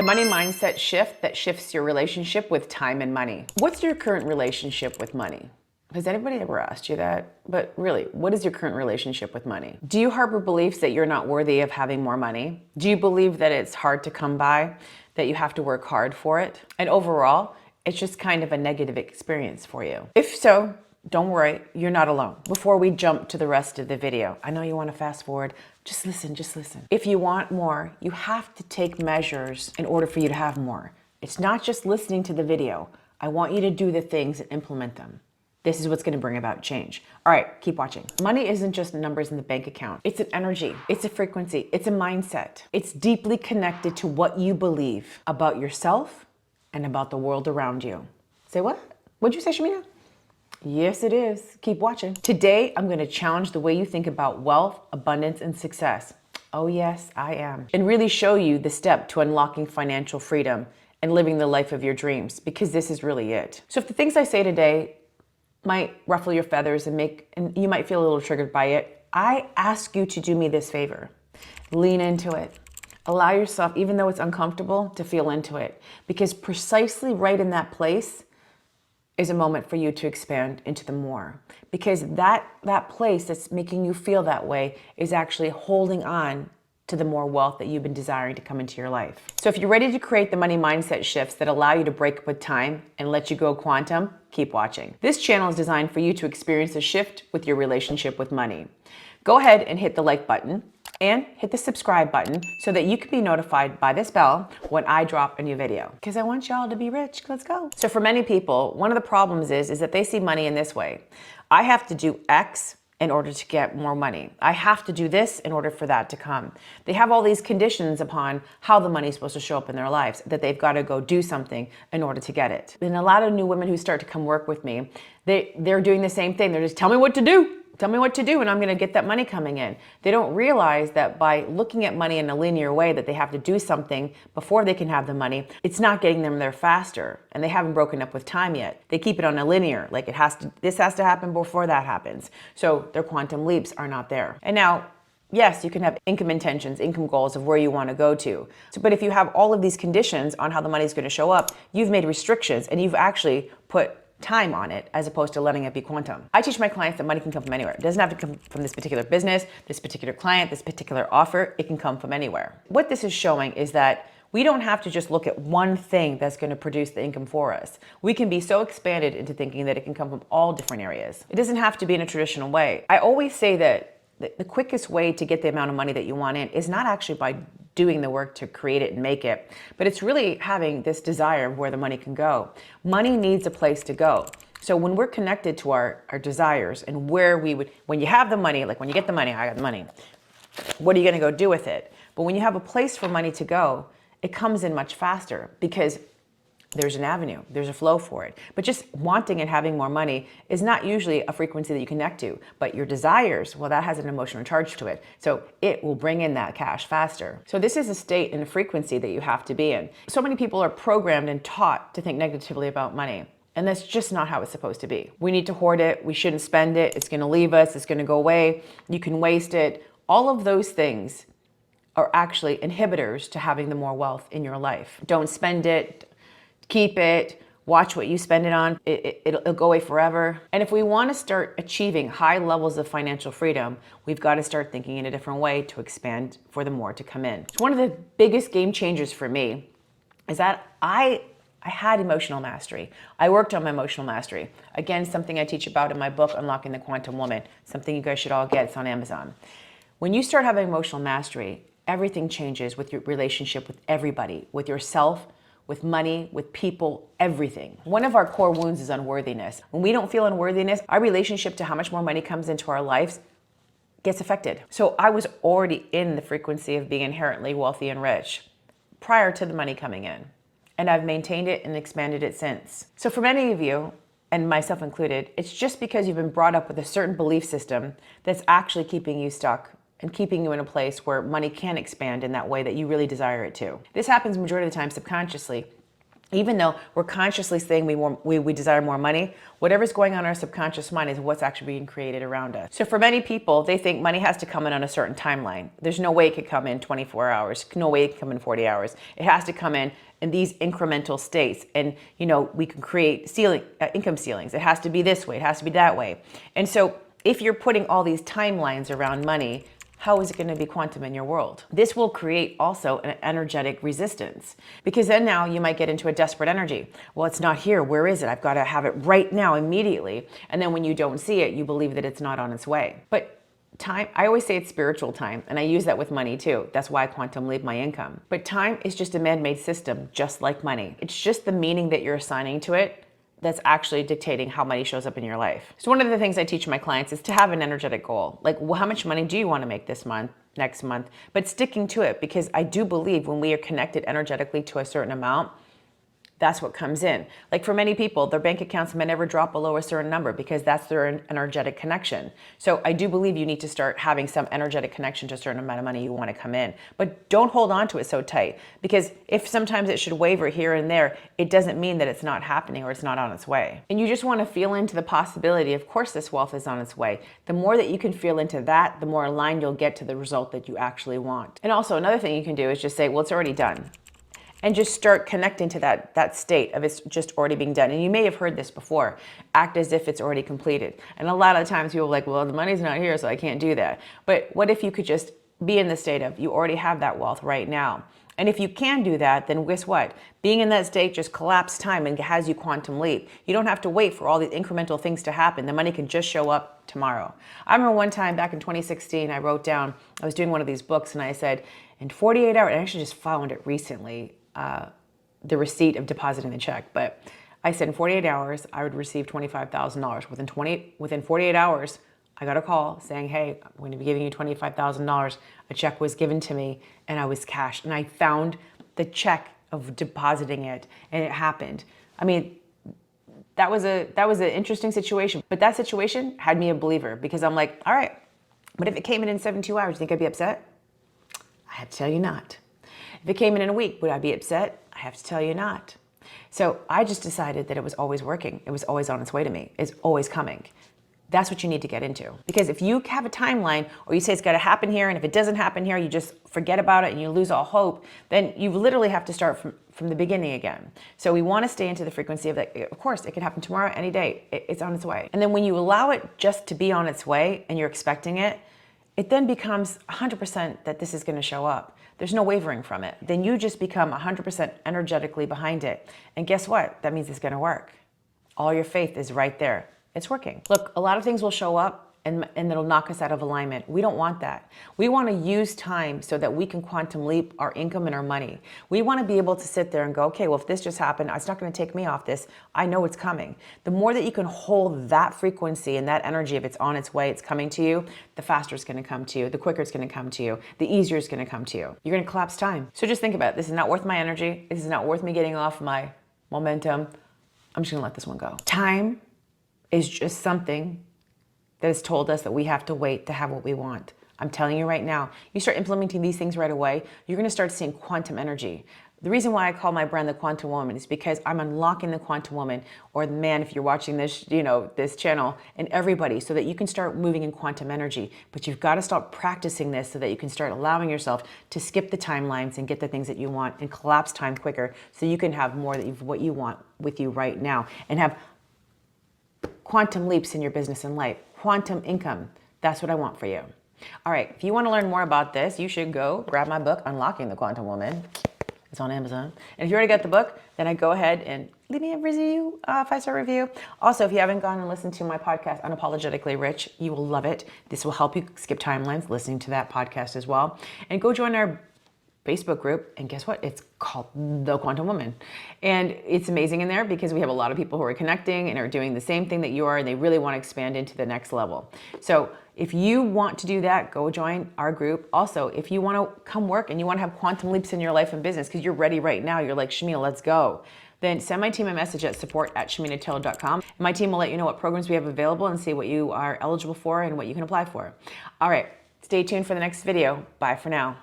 The money mindset shift that shifts your relationship with time and money. What's your current relationship with money? Has anybody ever asked you that? But really, what is your current relationship with money? Do you harbor beliefs that you're not worthy of having more money? Do you believe that it's hard to come by, that you have to work hard for it? And overall, it's just kind of a negative experience for you. If so, don't worry, you're not alone. Before we jump to the rest of the video, I know you want to fast forward. Just listen, just listen. If you want more, you have to take measures in order for you to have more. It's not just listening to the video. I want you to do the things and implement them. This is what's going to bring about change. All right, keep watching. Money isn't just numbers in the bank account. It's an energy. It's a frequency. It's a mindset. It's deeply connected to what you believe about yourself and about the world around you. Say what? What'd you say, Shamina? Yes, it is. Keep watching. Today, I'm going to challenge the way you think about wealth, abundance, and success. Oh yes, I am. And really show you the step to unlocking financial freedom and living the life of your dreams, because this is really it. So if the things I say today might ruffle your feathers and you might feel a little triggered by it, I ask you to do me this favor. Lean into it. Allow yourself, even though it's uncomfortable, to feel into it, because precisely right in that place is a moment for you to expand into the more, because that place that's making you feel that way is actually holding on to the more wealth that you've been desiring to come into your life. So if you're ready to create the money mindset shifts that allow you to break up with time and let you go quantum, keep watching. This channel is designed for you to experience a shift with your relationship with money. Go ahead and hit the like button and hit the subscribe button so that you can be notified by this bell when I drop a new video, because I want y'all to be rich. Let's go. So for many people, one of the problems is that they see money in this way. I have to do X in order to get more money. I have to do this in order for that to come. They have all these conditions upon how the money is supposed to show up in their lives, that they've got to go do something in order to get it. And a lot of new women who start to come work with me, they're doing the same thing. They're just, tell me what to do. Tell me what to do and I'm going to get that money coming in. They don't realize that by looking at money in a linear way, that they have to do something before they can have the money, it's not getting them there faster. And they haven't broken up with time yet. They keep it on a linear, like this has to happen before that happens. So their quantum leaps are not there. And now, yes, you can have income intentions, income goals of where you want to go to. But if you have all of these conditions on how the money is going to show up, you've made restrictions and you've actually put time on it as opposed to letting it be quantum. I teach my clients that money can come from anywhere. It doesn't have to come from this particular business, this particular client, this particular offer. It can come from anywhere. What this is showing is that we don't have to just look at one thing that's going to produce the income for us. We can be so expanded into thinking that it can come from all different areas. It doesn't have to be in a traditional way. I always say that the quickest way to get the amount of money that you want in is not actually by doing the work to create it and make it, but it's really having this desire of where the money can go. Money needs a place to go. So when we're connected to our desires and where we would, when you have the money, like when you get the money, I got the money, what are you going to go do with it? But when you have a place for money to go, it comes in much faster because there's an avenue, there's a flow for it. But just wanting and having more money is not usually a frequency that you connect to. But your desires, well, that has an emotional charge to it. So it will bring in that cash faster. So this is a state and a frequency that you have to be in. So many people are programmed and taught to think negatively about money. And that's just not how it's supposed to be. We need to hoard it. We shouldn't spend it. It's going to leave us. It's going to go away. You can waste it. All of those things are actually inhibitors to having the more wealth in your life. Don't spend it. Keep it, watch what you spend it on, it'll go away forever. And if we want to start achieving high levels of financial freedom, we've got to start thinking in a different way to expand for the more to come in. So one of the biggest game changers for me is that I had emotional mastery. I worked on my emotional mastery. Again, something I teach about in my book, Unlocking the Quantum Woman, something you guys should all get. It's on Amazon. When you start having emotional mastery, everything changes with your relationship with everybody, with yourself, with money, with people, everything. One of our core wounds is unworthiness. When we don't feel unworthiness, our relationship to how much more money comes into our lives gets affected. So I was already in the frequency of being inherently wealthy and rich prior to the money coming in. And I've maintained it and expanded it since. So for many of you, and myself included, it's just because you've been brought up with a certain belief system that's actually keeping you stuck and keeping you in a place where money can expand in that way that you really desire it to. This happens majority of the time subconsciously. Even though we're consciously saying we desire more money, whatever's going on in our subconscious mind is what's actually being created around us. So for many people, they think money has to come in on a certain timeline. There's no way it could come in 24 hours. No way it can come in 40 hours. It has to come in these incremental states. And, we can create income ceilings. It has to be this way. It has to be that way. And so if you're putting all these timelines around money, how is it going to be quantum in your world? This will create also an energetic resistance, because then now you might get into a desperate energy. Well, it's not here. Where is it? I've got to have it right now, immediately. And then when you don't see it, you believe that it's not on its way. But time, I always say it's spiritual time, and I use that with money too. That's why I quantum leap my income. But time is just a man-made system, just like money. It's just the meaning that you're assigning to it that's actually dictating how money shows up in your life. So one of the things I teach my clients is to have an energetic goal. Like, well, how much money do you want to make this month, next month? But sticking to it, because I do believe when we are connected energetically to a certain amount, that's what comes in. Like for many people, their bank accounts may never drop below a certain number because that's their energetic connection. So I do believe you need to start having some energetic connection to a certain amount of money you want to come in. But don't hold on to it so tight, because if sometimes it should waver here and there, it doesn't mean that it's not happening or it's not on its way. And you just want to feel into the possibility, of course this wealth is on its way. The more that you can feel into that, the more aligned you'll get to the result that you actually want. And also another thing you can do is just say, well, it's already done. And just start connecting to that state of it's just already being done. And you may have heard this before, act as if it's already completed. And a lot of times people are like, well, the money's not here, so I can't do that. But what if you could just be in the state of, you already have that wealth right now. And if you can do that, then guess what? Being in that state just collapses time and has you quantum leap. You don't have to wait for all these incremental things to happen. The money can just show up tomorrow. I remember one time back in 2016, I wrote down, I was doing one of these books and I said, in 48 hours, I actually just found it recently, the receipt of depositing the check. But I said in 48 hours, I would receive $25,000. Within 48 hours, I got a call saying, hey, I'm going to be giving you $25,000. A check was given to me and I was cashed. And I found the check of depositing it and it happened. I mean, that was an interesting situation, but that situation had me a believer, because I'm like, all right, but if it came in 72 hours, you think I'd be upset? I have to tell you not. If it came in a week, would I be upset? I have to tell you not. So I just decided that it was always working. It was always on its way to me. It's always coming. That's what you need to get into. Because if you have a timeline, or you say it's got to happen here, and if it doesn't happen here, you just forget about it and you lose all hope, then you literally have to start from the beginning again. So we want to stay into the frequency of that. Of course, it could happen tomorrow, any day. It's on its way. And then when you allow it just to be on its way and you're expecting it, it then becomes 100% that this is going to show up. There's no wavering from it. Then you just become 100% energetically behind it. And guess what? That means it's going to work. All your faith is right there. It's working. Look, a lot of things will show up and it'll knock us out of alignment. We don't want that. We want to use time so that we can quantum leap our income and our money. We want to be able to sit there and go, okay, well, if this just happened, it's not going to take me off this. I know it's coming. The more that you can hold that frequency and that energy, if it's on its way, it's coming to you, the faster it's going to come to you, the quicker it's going to come to you, the easier it's going to come to you. You're going to collapse time. So just think about it. This is not worth my energy. This is not worth me getting off my momentum. I'm just going to let this one go. Time is just something that has told us that we have to wait to have what we want. I'm telling you right now, you start implementing these things right away, you're gonna start seeing quantum energy. The reason why I call my brand the Quantum Woman is because I'm unlocking the Quantum Woman, or the man if you're watching this, this channel, and everybody, so that you can start moving in quantum energy. But you've got to start practicing this so that you can start allowing yourself to skip the timelines and get the things that you want and collapse time quicker, so you can have more of what you want with you right now and have quantum leaps in your business and life. Quantum income. That's what I want for you. All right, if you want to learn more about this, you should go grab my book, Unlocking the Quantum Woman. It's on Amazon. And if you already got the book, then I go ahead and leave me a review, 5-star review. Also, if you haven't gone and listened to my podcast, Unapologetically Rich, you will love it. This will help you skip timelines listening to that podcast as well. And go join our Facebook group, and guess what? It's called The Quantum Woman. And it's amazing in there because we have a lot of people who are connecting and are doing the same thing that you are, and they really want to expand into the next level. So if you want to do that, go join our group. Also, if you want to come work and you want to have quantum leaps in your life and business because you're ready right now, you're like, Shamina, let's go, then send my team a message at support@shaminataylor.com. And my team will let you know what programs we have available and see what you are eligible for and what you can apply for. All right, stay tuned for the next video. Bye for now.